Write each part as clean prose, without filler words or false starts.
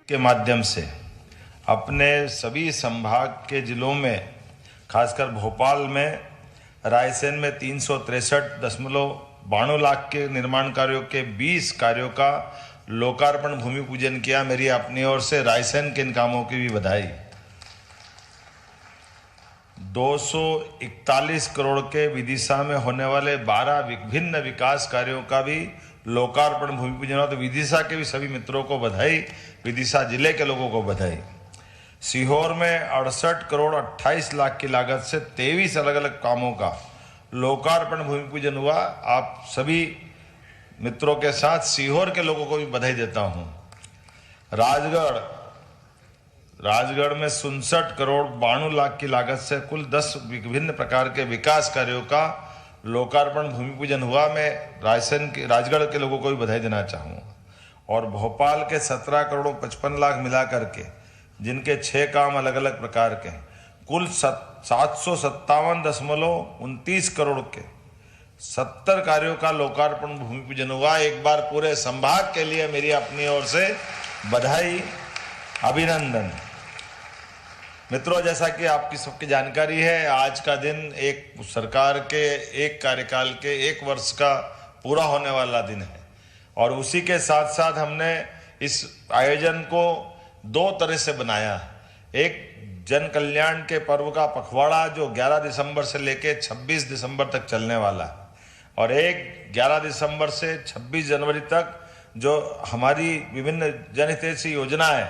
के माध्यम से अपने सभी संभाग के जिलों में, खासकर भोपाल में, रायसेन में 363.92 लाख के निर्माण कार्यों के 20 कार्यों का लोकार्पण भूमि पूजन किया। मेरी अपनी ओर से रायसेन के इन कामों की भी बधाई। 241 करोड़ के विदिशा में होने वाले 12 विभिन्न विकास कार्यों का भी लोकार्पण भूमि पूजन हुआ। तो विदिशा के भी सभी मित्रों को बधाई, विदिशा जिले के लोगों को बधाई। सीहोर में 68 करोड़ 28 लाख की लागत से 23 अलग अलग कामों का लोकार्पण भूमि पूजन हुआ। आप सभी मित्रों के साथ सीहोर के लोगों को भी बधाई देता हूं। राजगढ़ में 67 करोड़ 92 लाख की लागत से कुल 10 विभिन्न प्रकार के विकास कार्यों का लोकार्पण भूमि पूजन हुआ। मैं राजगढ़ के लोगों को भी बधाई देना चाहूँगा। और भोपाल के 17 करोड़ 55 लाख मिला करके, जिनके 6 काम अलग अलग प्रकार के हैं, कुल 757.29 करोड़ के 70 कार्यों का लोकार्पण भूमि पूजन हुआ। एक बार पूरे संभाग के लिए मेरी अपनी ओर से बधाई, अभिनंदन। मित्रों, जैसा कि आपकी सबकी जानकारी है, आज का दिन एक सरकार के एक कार्यकाल के 1 वर्ष का पूरा होने वाला दिन है। और उसी के साथ साथ हमने इस आयोजन को 2 तरह से बनाया है। एक जन कल्याण के पर्व का पखवाड़ा जो 11 दिसंबर से लेकर 26 दिसंबर तक चलने वाला है, और एक 11 दिसंबर से 26 जनवरी तक जो हमारी विभिन्न जनहितैषी योजनाएं,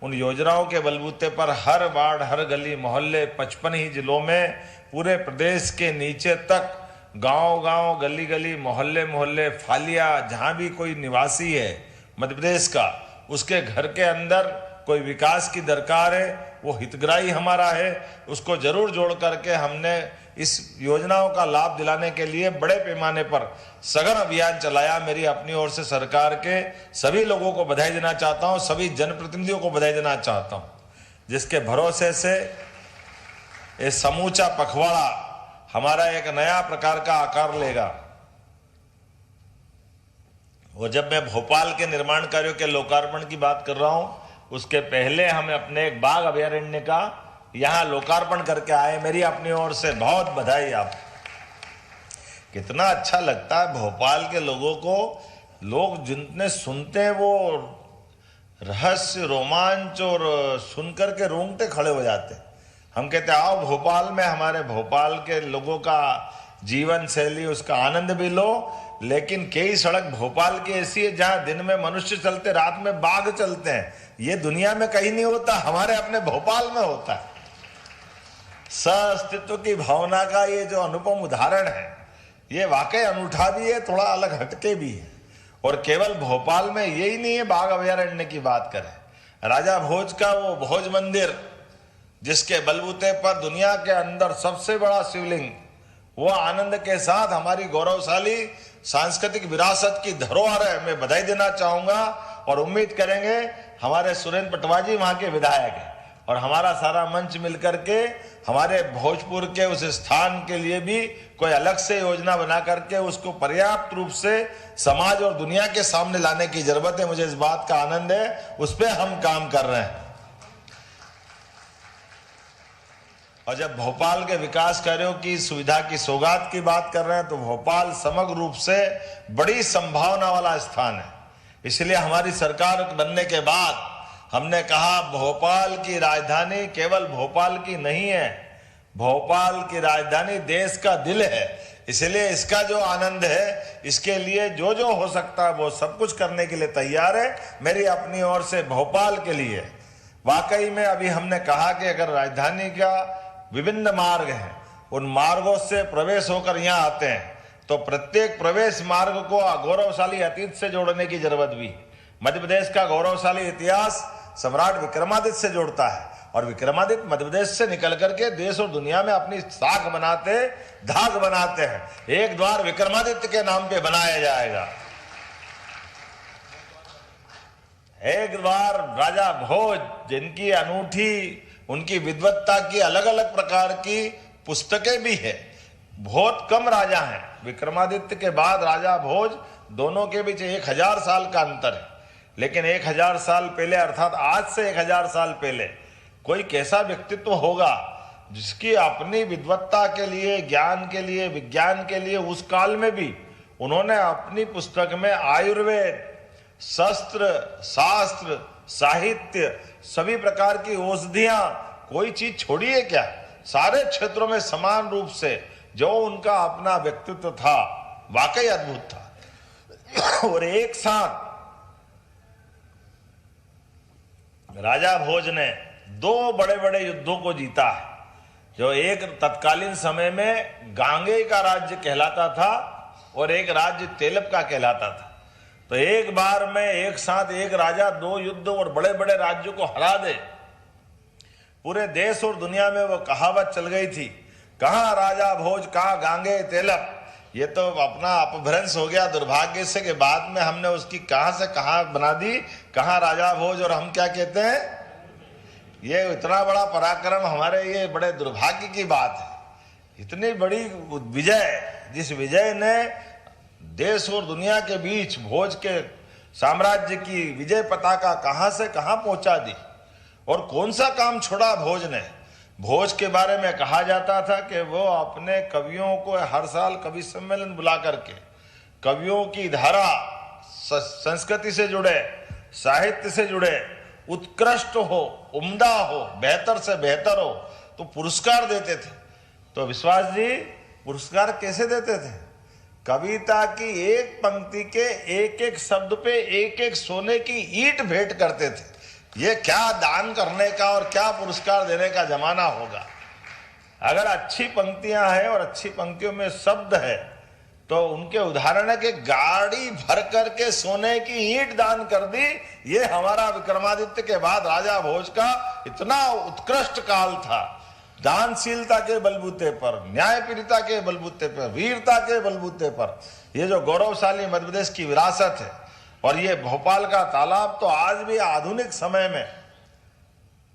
उन योजनाओं के बलबूते पर हर वार्ड, हर गली मोहल्ले, 55 ही जिलों में, पूरे प्रदेश के नीचे तक, गांव-गांव, गली-गली, मोहल्ले-मोहल्ले, फालिया, जहां भी कोई निवासी है मध्य प्रदेश का, उसके घर के अंदर कोई विकास की दरकार है, वो हितग्राही हमारा है, उसको जरूर जोड़ करके हमने इस योजनाओं का लाभ दिलाने के लिए बड़े पैमाने पर सघन अभियान चलाया। मेरी अपनी ओर से सरकार के सभी लोगों को बधाई देना चाहता हूं, सभी जनप्रतिनिधियों को बधाई देना चाहता हूं, जिसके भरोसे से ये समूचा पखवाड़ा हमारा एक नया प्रकार का आकार लेगा। वो जब मैं भोपाल के निर्माण कार्यों के लोकार्पण की बात कर रहा हूं, उसके पहले हम अपने एक बाघ अभयारण्य का यहां लोकार्पण करके आए। मेरी अपनी ओर से बहुत बधाई। आप कितना अच्छा लगता है भोपाल के लोगों को, लोग जितने सुनते हैं वो रहस्य, रोमांच और सुनकर के रोंगटे खड़े हो जाते हैं। हम कहते हैं आओ भोपाल में, हमारे भोपाल के लोगों का जीवन शैली, उसका आनंद भी लो। लेकिन कई सड़क भोपाल की ऐसी है जहां दिन में मनुष्य चलते, रात में बाघ चलते हैं। ये दुनिया में कहीं नहीं होता, हमारे अपने भोपाल में होता है। सह-अस्तित्व की भावना का ये जो अनुपम उदाहरण है, ये वाकई अनूठा भी है, थोड़ा अलग हटके भी है। और केवल भोपाल में यही नहीं है, बाघ अभयारण्य की बात करें, राजा भोज का वो भोज मंदिर, जिसके बलबूते पर दुनिया के अंदर सबसे बड़ा शिवलिंग, वो आनंद के साथ हमारी गौरवशाली सांस्कृतिक विरासत की धरोहर है। मैं बधाई देना चाहूंगा और उम्मीद करेंगे हमारे सुरेंद्र पटवाजी वहां के विधायक हैं, और हमारा सारा मंच मिलकर के हमारे भोजपुर के उस स्थान के लिए भी कोई अलग से योजना बना करके उसको पर्याप्त रूप से समाज और दुनिया के सामने लाने की जरूरत है। मुझे इस बात का आनंद है, उस पर हम काम कर रहे हैं। और जब भोपाल के विकास कार्यों की सुविधा की सौगात की बात कर रहे हैं, तो भोपाल समग्र रूप से बड़ी संभावना वाला स्थान है। इसलिए हमारी सरकार बनने के बाद हमने कहा भोपाल की राजधानी केवल भोपाल की नहीं है, भोपाल की राजधानी देश का दिल है। इसलिए इसका जो आनंद है, इसके लिए जो जो हो सकता है वो सब कुछ करने के लिए तैयार है। मेरी अपनी ओर से भोपाल के लिए वाकई में अभी हमने कहा कि अगर राजधानी का विभिन्न मार्ग हैं, उन मार्गों से प्रवेश होकर यहाँ आते हैं, तो प्रत्येक प्रवेश मार्ग को गौरवशाली अतीत से जोड़ने की जरूरत भी है। मध्य प्रदेश का गौरवशाली इतिहास सम्राट विक्रमादित्य से जोड़ता है, और विक्रमादित्य मध्य प्रदेश से निकल करके देश और दुनिया में अपनी साख बनाते, धाक बनाते हैं। एक द्वार विक्रमादित्य के नाम पे बनाया जाएगा। एक द्वार राजा भोज, जिनकी अनूठी, उनकी विद्वत्ता की अलग अलग प्रकार की पुस्तकें भी है। बहुत कम राजा हैं, विक्रमादित्य के बाद राजा भोज, दोनों के बीच 1000 साल का अंतर है। लेकिन 1000 साल पहले अर्थात आज से 1000 साल पहले कोई कैसा व्यक्तित्व होगा जिसकी अपनी विद्वत्ता के लिए, ज्ञान के लिए, विज्ञान के लिए उस काल में भी उन्होंने अपनी पुस्तक में आयुर्वेद, शस्त्र, शास्त्र, साहित्य, सभी प्रकार की औषधियां, कोई चीज छोड़ी है क्या? सारे क्षेत्रों में समान रूप से जो उनका अपना व्यक्तित्व था, वाकई अद्भुत था। और एक साथ राजा भोज ने 2 बड़े बड़े युद्धों को जीता है। जो एक तत्कालीन समय में गांगेय का राज्य कहलाता था और एक राज्य तेलप का कहलाता था। तो एक बार में एक साथ एक राजा 2 युद्ध और बड़े बड़े राज्यों को हरा दे, पूरे देश और दुनिया में वो कहावत चल गई थी, कहां राजा भोज, कहां गांगेय तेलप। ये तो अपना अपभ्रंश हो गया दुर्भाग्य से कि बाद में हमने उसकी कहां से कहां बना दी, कहां राजा भोज और हम क्या कहते हैं। ये इतना बड़ा पराक्रम हमारे, ये बड़े दुर्भाग्य की बात है। इतनी बड़ी विजय, जिस विजय ने देश और दुनिया के बीच भोज के साम्राज्य की विजय पताका कहां से कहां पहुंचा दी। और कौन सा काम छोड़ा भोज ने। भोज के बारे में कहा जाता था कि वो अपने कवियों को हर साल कवि सम्मेलन बुला करके कवियों की धारा, संस्कृति से जुड़े, साहित्य से जुड़े, उत्कृष्ट हो, उम्दा हो, बेहतर से बेहतर हो, तो पुरस्कार देते थे। तो विश्वास जी पुरस्कार कैसे देते थे? कविता की एक पंक्ति के एक एक शब्द पे एक एक सोने की ईंट भेंट करते थे। ये क्या दान करने का और क्या पुरस्कार देने का जमाना होगा। अगर अच्छी पंक्तियां हैं और अच्छी पंक्तियों में शब्द है तो उनके उदाहरण है कि गाड़ी भर करके सोने की ईंट दान कर दी। ये हमारा विक्रमादित्य के बाद राजा भोज का इतना उत्कृष्ट काल था। दानशीलता के बलबूते पर, न्यायप्रियता के बलबूते पर, वीरता के बलबूते पर ये जो गौरवशाली मध्य प्रदेश की विरासत है। और ये भोपाल का तालाब तो आज भी आधुनिक समय में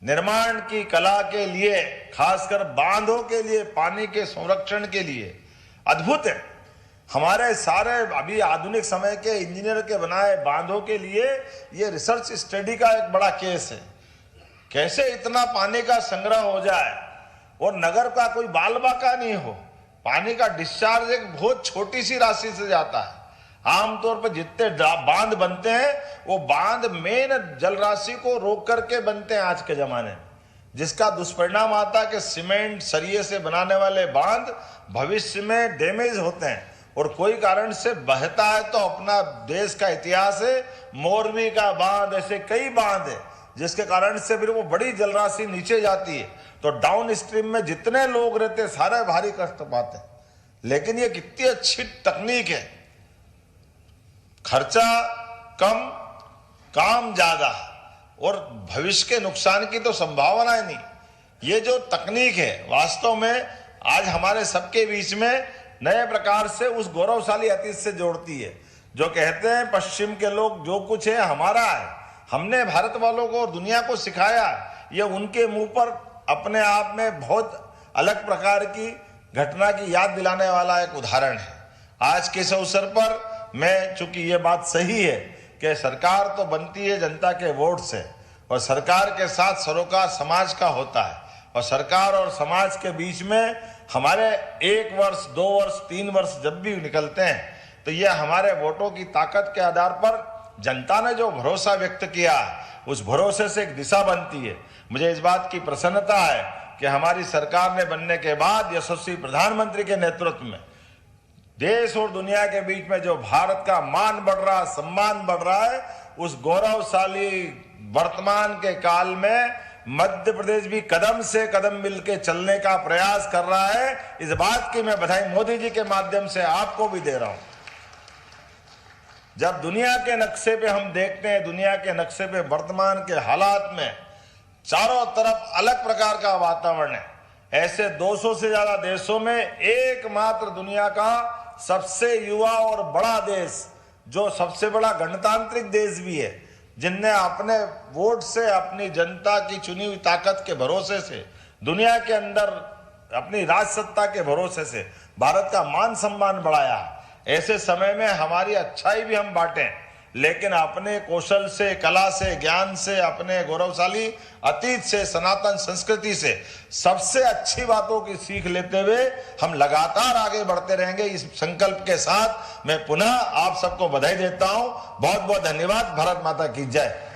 निर्माण की कला के लिए, खासकर बांधों के लिए, पानी के संरक्षण के लिए अद्भुत है। हमारे सारे अभी आधुनिक समय के इंजीनियर के बनाए बांधों के लिए ये रिसर्च स्टडी का एक बड़ा केस है। कैसे इतना पानी का संग्रह हो जाए और नगर का कोई बाल बाका नहीं हो। पानी का डिस्चार्ज एक बहुत छोटी सी राशि से जाता है। आमतौर पर जितने बांध बनते हैं वो बांध मेन जल राशि को रोक करके बनते हैं आज के जमाने में, जिसका दुष्परिणाम आता है कि सीमेंट सरिये से बनाने वाले बांध भविष्य में डैमेज होते हैं। और कोई कारण से बहता है तो अपना देश का इतिहास है, मोरवी का बांध, ऐसे कई बांध है जिसके कारण से फिर वो बड़ी जलराशि नीचे जाती है तो डाउन स्ट्रीम में जितने लोग रहते हैं सारे भारी कष्ट पाते हैं। लेकिन ये कितनी अच्छी तकनीक है, खर्चा कम, काम ज्यादा और भविष्य के नुकसान की तो संभावना ही नहीं। ये जो तकनीक है वास्तव में आज हमारे सबके बीच में नए प्रकार से उस गौरवशाली अतीत से जोड़ती है। जो कहते हैं पश्चिम के लोग जो कुछ है हमारा है, हमने भारत वालों को और दुनिया को सिखाया, ये उनके मुंह पर अपने आप में बहुत अलग प्रकार की घटना की याद दिलाने वाला एक उदाहरण है। आज के इस अवसर पर मैं, चूंकि ये बात सही है कि सरकार तो बनती है जनता के वोट से और सरकार के साथ सरोकार समाज का होता है और सरकार और समाज के बीच में हमारे 1 वर्ष, 2 वर्ष, 3 वर्ष जब भी निकलते हैं तो ये हमारे वोटों की ताकत के आधार पर जनता ने जो भरोसा व्यक्त किया उस भरोसे से एक दिशा बनती है। मुझे इस बात की प्रसन्नता है कि हमारी सरकार ने बनने के बाद यशस्वी प्रधानमंत्री के नेतृत्व में देश और दुनिया के बीच में जो भारत का मान बढ़ रहा, सम्मान बढ़ रहा है, उस गौरवशाली वर्तमान के काल में मध्य प्रदेश भी कदम से कदम मिलके चलने का प्रयास कर रहा है। इस बात की मैं बधाई मोदी जी के माध्यम से आपको भी दे रहा हूं। जब दुनिया के नक्शे पे हम देखते हैं, दुनिया के नक्शे पे वर्तमान के हालात में चारों तरफ अलग प्रकार का वातावरण है। ऐसे 200 से ज्यादा देशों में एकमात्र दुनिया का सबसे युवा और बड़ा देश, जो सबसे बड़ा गणतांत्रिक देश भी है, जिनने अपने वोट से, अपनी जनता की चुनी हुई ताकत के भरोसे से, दुनिया के अंदर अपनी राज सत्ता के भरोसे से भारत का मान सम्मान बढ़ाया। ऐसे समय में हमारी अच्छाई भी हम बांटें, लेकिन अपने कौशल से, कला से, ज्ञान से, अपने गौरवशाली अतीत से, सनातन संस्कृति से सबसे अच्छी बातों की सीख लेते हुए हम लगातार आगे बढ़ते रहेंगे। इस संकल्प के साथ मैं पुनः आप सबको बधाई देता हूं। बहुत बहुत धन्यवाद। भारत माता की जय।